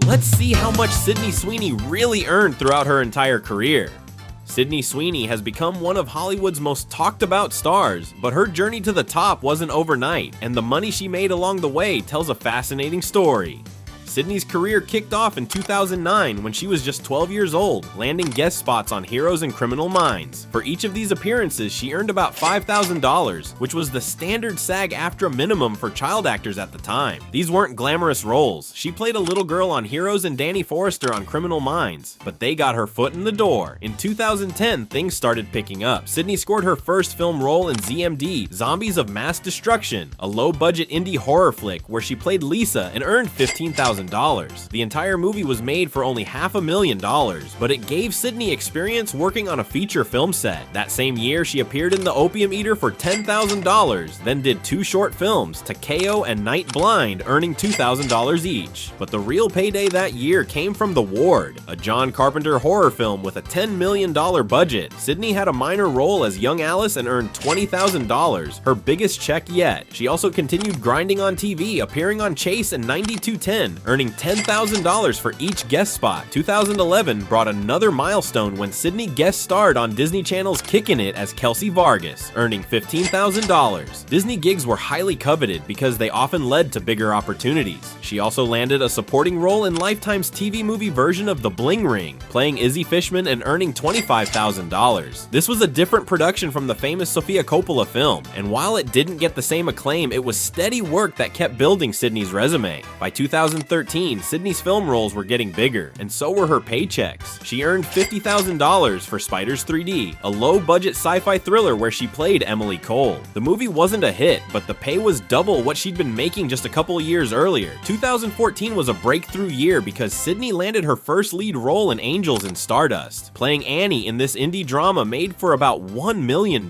Let's see how much Sydney Sweeney really earned throughout her entire career. Sydney Sweeney has become one of Hollywood's most talked about stars, but her journey to the top wasn't overnight, and the money she made along the way tells a fascinating story. Sydney's career kicked off in 2009 when she was just 12 years old, landing guest spots on Heroes and Criminal Minds. For each of these appearances, she earned about $5,000, which was the standard SAG-AFTRA minimum for child actors at the time. These weren't glamorous roles. She played a little girl on Heroes and Danny Forrester on Criminal Minds, but they got her foot in the door. In 2010, things started picking up. Sydney scored her first film role in ZMD, Zombies of Mass Destruction, a low-budget indie horror flick where she played Lisa and earned $15,000. The entire movie was made for only $500,000, but it gave Sydney experience working on a feature film set. That same year, she appeared in The Opium Eater for $10,000, then did 2 short films, Takeo and Night Blind, earning $2,000 each. But the real payday that year came from The Ward, a John Carpenter horror film with a $10 million budget. Sydney had a minor role as young Alice and earned $20,000, her biggest check yet. She also continued grinding on TV, appearing on Chase and 9210, earning $10,000 for each guest spot. 2011 brought another milestone when Sydney guest starred on Disney Channel's Kickin' It as Kelsey Vargas, earning $15,000. Disney gigs were highly coveted because they often led to bigger opportunities. She also landed a supporting role in Lifetime's TV movie version of The Bling Ring, playing Izzy Fishman and earning $25,000. This was a different production from the famous Sofia Coppola film, and while it didn't get the same acclaim, it was steady work that kept building Sydney's resume. By 2013, Sydney's film roles were getting bigger, and so were her paychecks. She earned $50,000 for Spiders 3D, a low-budget sci-fi thriller where she played Emily Cole. The movie wasn't a hit, but the pay was double what she'd been making just a couple years earlier. 2014 was a breakthrough year because Sydney landed her first lead role in Angels in Stardust. Playing Annie in this indie drama made for about $1 million.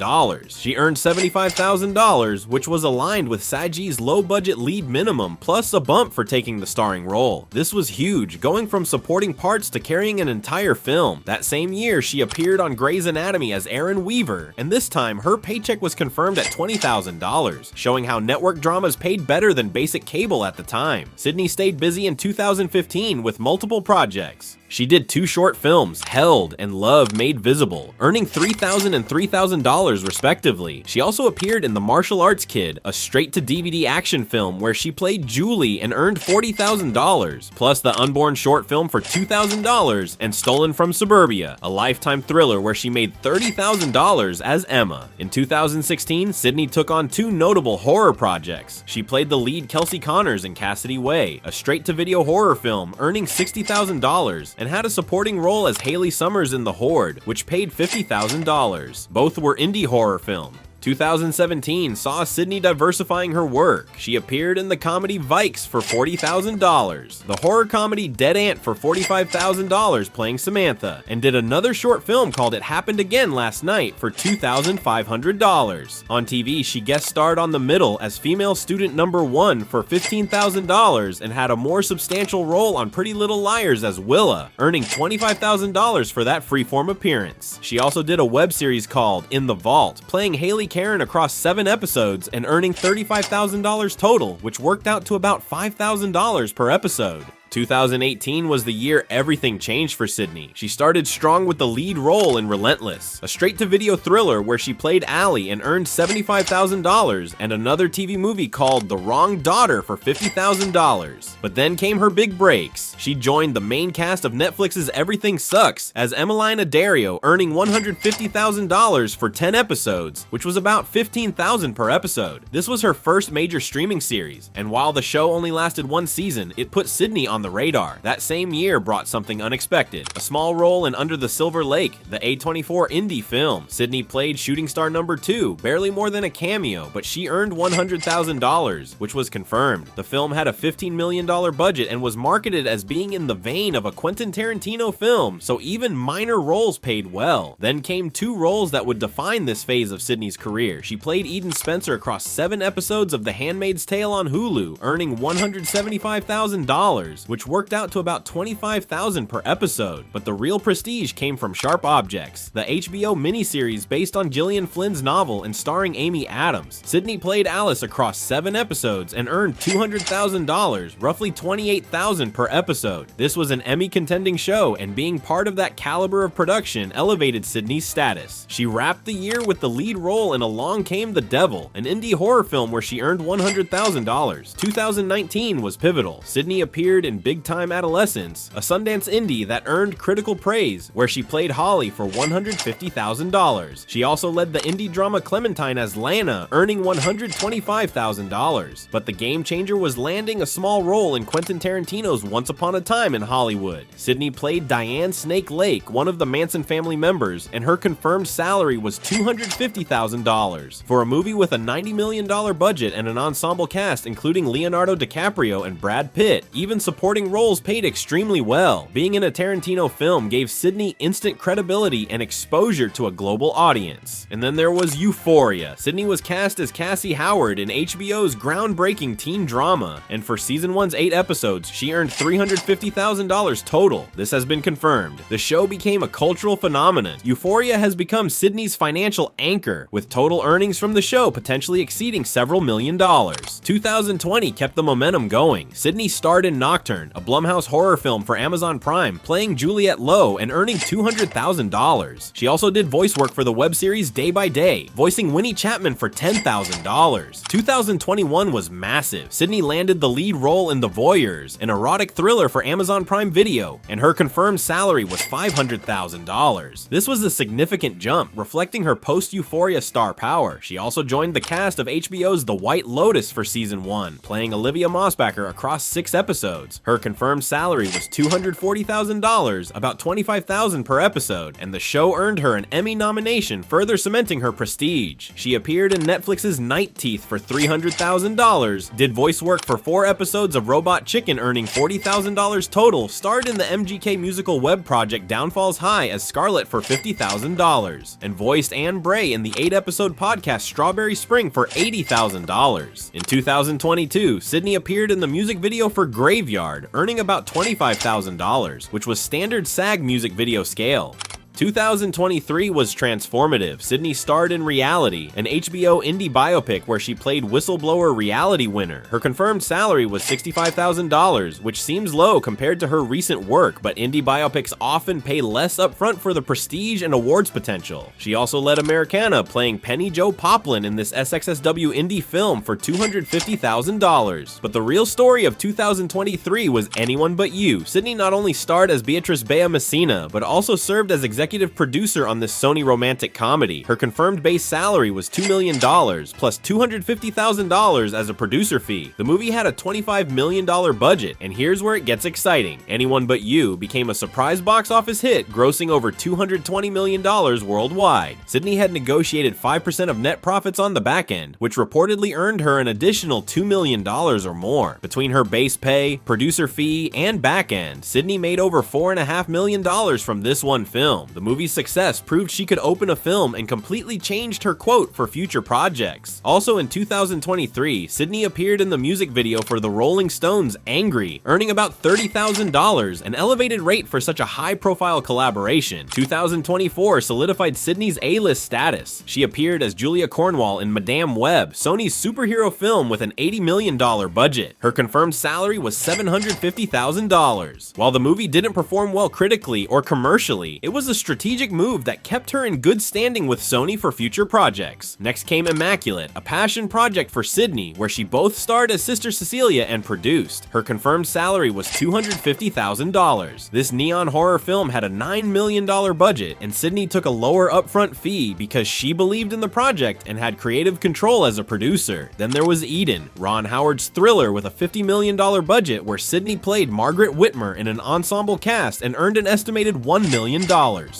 She earned $75,000, which was aligned with SAG's low-budget lead minimum, plus a bump for taking the starring role. This was huge, going from supporting parts to carrying an entire film. That same year, she appeared on Grey's Anatomy as Erin Weaver, and this time her paycheck was confirmed at $20,000, showing how network dramas paid better than basic cable at the time. Sydney stayed busy in 2015 with multiple projects. She did 2 short films, Held and Love Made Visible, earning $3,000 and $3,000 respectively. She also appeared in The Martial Arts Kid, a straight-to-DVD action film where she played Julie and earned $40,000, plus the Unborn short film for $2,000 and Stolen from Suburbia, a Lifetime thriller where she made $30,000 as Emma. In 2016, Sydney took on 2 notable horror projects. She played the lead Kelsey Connors in Cassidy Way, a straight-to-video horror film, earning $60,000, and had a supporting role as Haley Summers in The Horde, which paid $50,000. Both were indie horror films. 2017 saw Sydney diversifying her work. She appeared in the comedy Vikes for $40,000, the horror comedy Dead Ant for $45,000 playing Samantha, and did another short film called It Happened Again Last Night for $2,500. On TV, she guest starred on The Middle as female student number 1 for $15,000 and had a more substantial role on Pretty Little Liars as Willa, earning $25,000 for that freeform appearance. She also did a web series called In the Vault, playing Haley Karen across 7 episodes and earning $35,000 total, which worked out to about $5,000 per episode. 2018 was the year everything changed for Sydney. She started strong with the lead role in Relentless, a straight-to-video thriller where she played Allie and earned $75,000, and another TV movie called The Wrong Daughter for $50,000. But then came her big breaks. She joined the main cast of Netflix's Everything Sucks as Emelina Dario, earning $150,000 for 10 episodes, which was about $15,000 per episode. This was her first major streaming series, and while the show only lasted 1 season, it put Sydney on the radar. That same year brought something unexpected, a small role in Under the Silver Lake, the A24 indie film. Sydney played shooting star number 2, barely more than a cameo, but she earned $100,000, which was confirmed. The film had a $15 million budget and was marketed as being in the vein of a Quentin Tarantino film, so even minor roles paid well. Then came 2 roles that would define this phase of Sydney's career. She played Eden Spencer across 7 episodes of The Handmaid's Tale on Hulu, earning $175,000, which worked out to about $25,000 per episode, but the real prestige came from Sharp Objects, the HBO miniseries based on Gillian Flynn's novel and starring Amy Adams. Sydney played Alice across 7 episodes and earned $200,000, roughly $28,000 per episode. This was an Emmy-contending show, and being part of that caliber of production elevated Sydney's status. She wrapped the year with the lead role in Along Came the Devil, an indie horror film where she earned $100,000. 2019 was pivotal. Sydney appeared in Big Time Adolescence, a Sundance indie that earned critical praise, where she played Holly for $150,000. She also led the indie drama Clementine as Lana, earning $125,000. But the game changer was landing a small role in Quentin Tarantino's Once Upon a Time in Hollywood. Sydney played Diane Snake Lake, one of the Manson family members, and her confirmed salary was $250,000. For a movie with a $90 million budget and an ensemble cast including Leonardo DiCaprio and Brad Pitt, even supporting roles paid extremely well. Being in a Tarantino film gave Sydney instant credibility and exposure to a global audience. And then there was Euphoria. Sydney was cast as Cassie Howard in HBO's groundbreaking teen drama, and for season 1's 8 episodes, she earned $350,000 total. This has been confirmed. The show became a cultural phenomenon. Euphoria has become Sydney's financial anchor, with total earnings from the show potentially exceeding several $1,000,000. 2020 kept the momentum going. Sydney starred in Nocturne, a Blumhouse horror film for Amazon Prime, playing Juliette Lowe and earning $200,000. She also did voice work for the web series Day by Day, voicing Winnie Chapman for $10,000. 2021 was massive. Sydney landed the lead role in The Voyeurs, an erotic thriller for Amazon Prime Video, and her confirmed salary was $500,000. This was a significant jump, reflecting her post-Euphoria star power. She also joined the cast of HBO's The White Lotus for season 1, playing Olivia Mossbacher across 6 episodes. Her confirmed salary was $240,000, about $25,000 per episode, and the show earned her an Emmy nomination, further cementing her prestige. She appeared in Netflix's Night Teeth for $300,000, did voice work for 4 episodes of Robot Chicken, earning $40,000 total, starred in the MGK musical web project Downfalls High as Scarlett for $50,000, and voiced Anne Bray in the 8-episode podcast Strawberry Spring for $80,000. In 2022, Sydney appeared in the music video for Graveyard, earning about $25,000, which was standard SAG music video scale. 2023 was transformative. Sydney starred in Reality, an HBO indie biopic where she played whistleblower reality winner. Her confirmed salary was $65,000, which seems low compared to her recent work, but indie biopics often pay less upfront for the prestige and awards potential. She also led Americana, playing Penny Jo Poplin in this SXSW indie film for $250,000. But the real story of 2023 was Anyone But You. Sydney not only starred as Beatrice Bea Messina, but also served as executive producer on this Sony romantic comedy. Her confirmed base salary was $2 million, plus $250,000 as a producer fee. The movie had a $25 million budget, and here's where it gets exciting. Anyone But You became a surprise box office hit, grossing over $220 million worldwide. Sydney had negotiated 5% of net profits on the back end, which reportedly earned her an additional $2 million or more. Between her base pay, producer fee, and back end, Sydney made over $4.5 million from this one film. The movie's success proved she could open a film and completely changed her quote for future projects. Also in 2023, Sydney appeared in the music video for the Rolling Stones' Angry, earning about $30,000, an elevated rate for such a high-profile collaboration. 2024 solidified Sydney's A-list status. She appeared as Julia Cornwall in Madame Web, Sony's superhero film with an $80 million budget. Her confirmed salary was $750,000. While the movie didn't perform well critically or commercially, it was a strategic move that kept her in good standing with Sony for future projects. Next came Immaculate, a passion project for Sydney, where she both starred as Sister Cecilia and produced. Her confirmed salary was $250,000. This neon horror film had a $9 million budget, and Sydney took a lower upfront fee because she believed in the project and had creative control as a producer. Then there was Eden, Ron Howard's thriller with a $50 million budget, where Sydney played Margaret Whitmer in an ensemble cast and earned an estimated $1 million.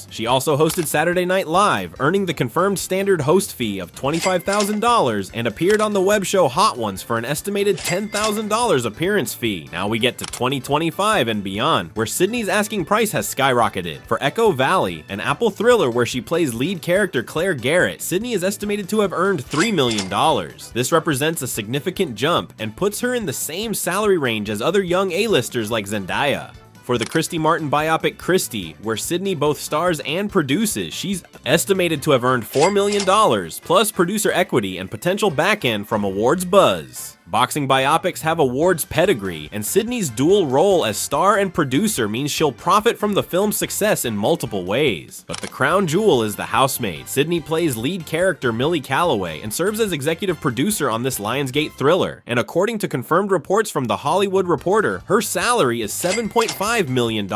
She also hosted Saturday Night Live, earning the confirmed standard host fee of $25,000, and appeared on the web show Hot Ones for an estimated $10,000 appearance fee. Now we get to 2025 and beyond, where Sydney's asking price has skyrocketed. For Echo Valley, an Apple thriller where she plays lead character Claire Garrett, Sydney is estimated to have earned $3 million. This represents a significant jump and puts her in the same salary range as other young A-listers like Zendaya. For the Christy Martin biopic Christy, where Sydney both stars and produces, she's estimated to have earned $4 million, plus producer equity and potential backend from awards buzz. Boxing biopics have awards pedigree, and Sydney's dual role as star and producer means she'll profit from the film's success in multiple ways. But the crown jewel is The Housemaid. Sydney plays lead character Millie Calloway and serves as executive producer on this Lionsgate thriller. And according to confirmed reports from The Hollywood Reporter, her salary is $7.5 million.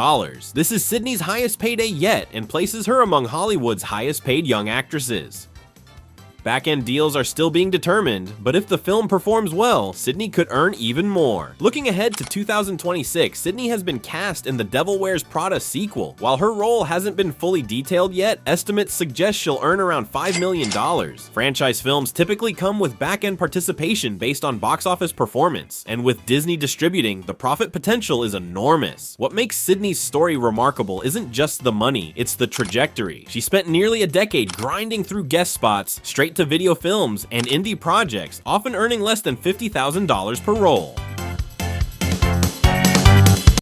This is Sydney's highest payday yet and places her among Hollywood's highest paid young actresses. Back-end deals are still being determined, but if the film performs well, Sydney could earn even more. Looking ahead to 2026, Sydney has been cast in The Devil Wears Prada sequel. While her role hasn't been fully detailed yet, estimates suggest she'll earn around $5 million. Franchise films typically come with back-end participation based on box office performance, and with Disney distributing, the profit potential is enormous. What makes Sydney's story remarkable isn't just the money, it's the trajectory. She spent nearly a decade grinding through guest spots, straight to video films, and indie projects, often earning less than $50,000 per role.